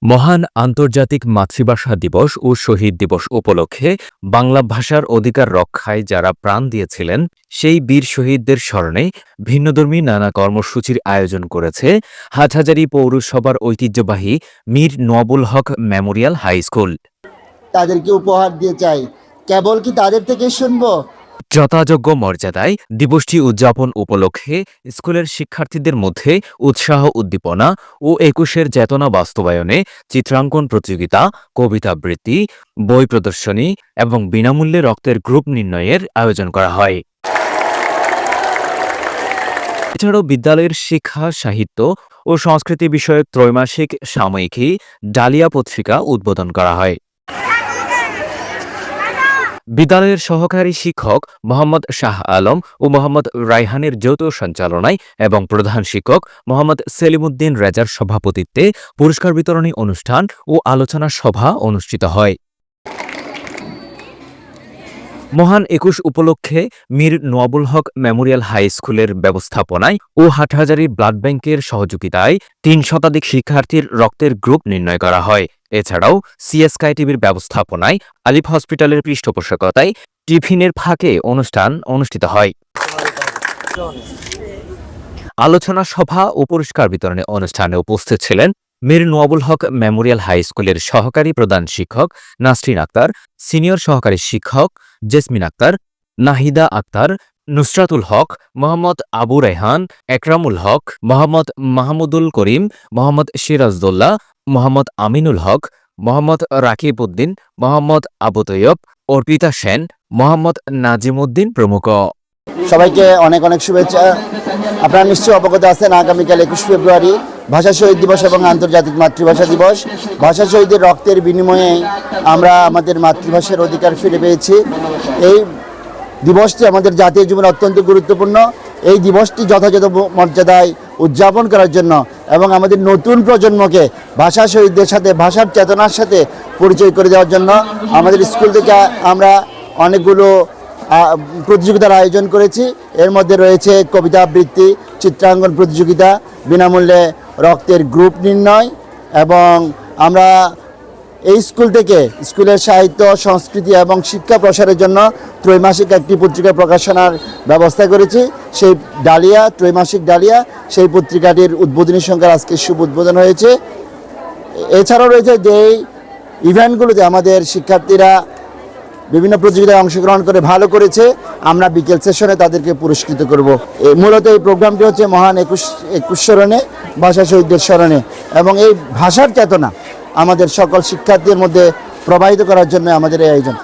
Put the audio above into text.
মহান আন্তর্জাতিক মাতৃভাষা দিবস ও শহীদ দিবস উপলক্ষে বাংলা ভাষার অধিকার রক্ষায় যারা প্রাণ দিয়েছিলেন সেই বীর শহীদদের স্মরণে ভিন্নধর্মী নানা কর্মসূচির আয়োজন করেছে হাটহাজারী পৌরসভার ঐতিহ্যবাহী মীর নওয়াবুল হক মেমোরিয়াল হাই স্কুল। তাদেরকে উপহার দিয়ে চাই, কেবল কি তাদের থেকে শুনবো? যথাযোগ্য মর্যাদায় দিবসটি উদযাপন উপলক্ষে স্কুলের শিক্ষার্থীদের মধ্যে উৎসাহ উদ্দীপনা ও একুশের চেতনা বাস্তবায়নে চিত্রাঙ্কন প্রতিযোগিতা, কবিতা আবৃত্তি, বই প্রদর্শনী এবং বিনামূল্যে রক্তের গ্রুপ নির্ণয়ের আয়োজন করা হয়। এছাড়াও বিদ্যালয়ের শিক্ষা, সাহিত্য ও সংস্কৃতি বিষয়ক ত্রৈমাসিক সাময়িকী ডালিয়া পত্রিকা উদ্বোধন করা হয়। বিদ্যালয়ের সহকারী শিক্ষক মোহাম্মদ শাহ আলম ও মোহাম্মদ রায়হানের যৌথ সঞ্চালনায় এবং প্রধান শিক্ষক মোহাম্মদ সেলিমউদ্দিন রেজার সভাপতিত্বে পুরস্কার বিতরণী অনুষ্ঠান ও আলোচনা সভা অনুষ্ঠিত হয়। মহান ২১ উপলক্ষে মীর নওয়াবুল হক মেমোরিয়াল হাই স্কুলের ব্যবস্থাপনায় ও হাটহাজারী ব্লাড ব্যাংকের সহযোগিতায় ৩ শতাধিক শিক্ষার্থীর রক্তের গ্রুপ নির্ণয় করা হয়। এছাড়াও সিএসকাই টিভির ব্যবস্থাপনায় আলিফ হসপিটালের পৃষ্ঠপোষকতায় টিফিনের ফাঁকে অনুষ্ঠান অনুষ্ঠিত হয়। আলোচনা সভা ও পুরস্কার বিতরণী অনুষ্ঠানে উপস্থিত ছিলেন মীর নওয়াবুল হক মেমোরিয়াল হাই স্কুলের সহকারী প্রধান শিক্ষক নাসরিন আক্তার, সিনিয়র সহকারী শিক্ষক জেসমিন আক্তার, নাহিদা আক্তার, নুসরাতুল হক, মোহাম্মদ আবু রেহান, একরামুল হক, মোহাম্মদ মাহমুদুল করিম, মোহাম্মদ সিরাজদৌল্লাহ, মোহাম্মদ আমিনুল হক, মোহাম্মদ রাকিব উদ্দিন, মোহাম্মদ আবু তৈয়ব, অর্পিতা সেন, মোহাম্মদ নাজিমউদ্দিন প্রমুখ। সবাইকে অনেক অনেক শুভেচ্ছা। আপনারা নিশ্চয়ই অবগত আছেন, আগামীকাল ২১ ফেব্রুয়ারি ভাষা শহীদ দিবস এবং আন্তর্জাতিক মাতৃভাষা দিবস। ভাষা শহীদের রক্তের বিনিময়ে আমরা আমাদের মাতৃভাষার অধিকার ফিরে পেয়েছি। এই দিবসটি আমাদের জাতীয় জীবনে অত্যন্ত গুরুত্বপূর্ণ। এই দিবসটি যথাযথ মর্যাদায় উদযাপন করার জন্য এবং আমাদের নতুন প্রজন্মকে ভাষা শহীদদের সাথে, ভাষার চেতনার সাথে পরিচয় করে দেওয়ার জন্য আমাদের স্কুল থেকে আমরা অনেকগুলো প্রতিযোগিতার আয়োজন করেছি। এর মধ্যে রয়েছে কবিতা আবৃত্তি, চিত্রাঙ্কন প্রতিযোগিতা, বিনামূল্যে রক্তের গ্রুপ নির্ণয় এবং আমরা এই স্কুল থেকে স্কুলের সাহিত্য, সংস্কৃতি এবং শিক্ষা প্রসারের জন্য ত্রৈমাসিক একটি পত্রিকা প্রকাশনার ব্যবস্থা করেছি। সেই ডালিয়া, ত্রৈমাসিক ডালিয়া, সেই পত্রিকাটির উদ্বোধনী সংখ্যার আজকে শুভ উদ্বোধন হয়েছে। এছাড়াও রয়েছে যে ইভেন্টগুলোতে আমাদের শিক্ষার্থীরা বিভিন্ন প্রতিযোগিতায় অংশগ্রহণ করে ভালো করেছে, আমরা বিকেল সেশনে তাদেরকে পুরস্কৃত করব। মূলত এই প্রোগ্রামটি হচ্ছে মহান ২১ স্মরণে, ভাষা শহীদদের স্মরণে এবং এই ভাষার চেতনা আমাদের সকল শিক্ষার্থীদের মধ্যে প্রবাহিত করার জন্য আমাদের এই আয়োজন।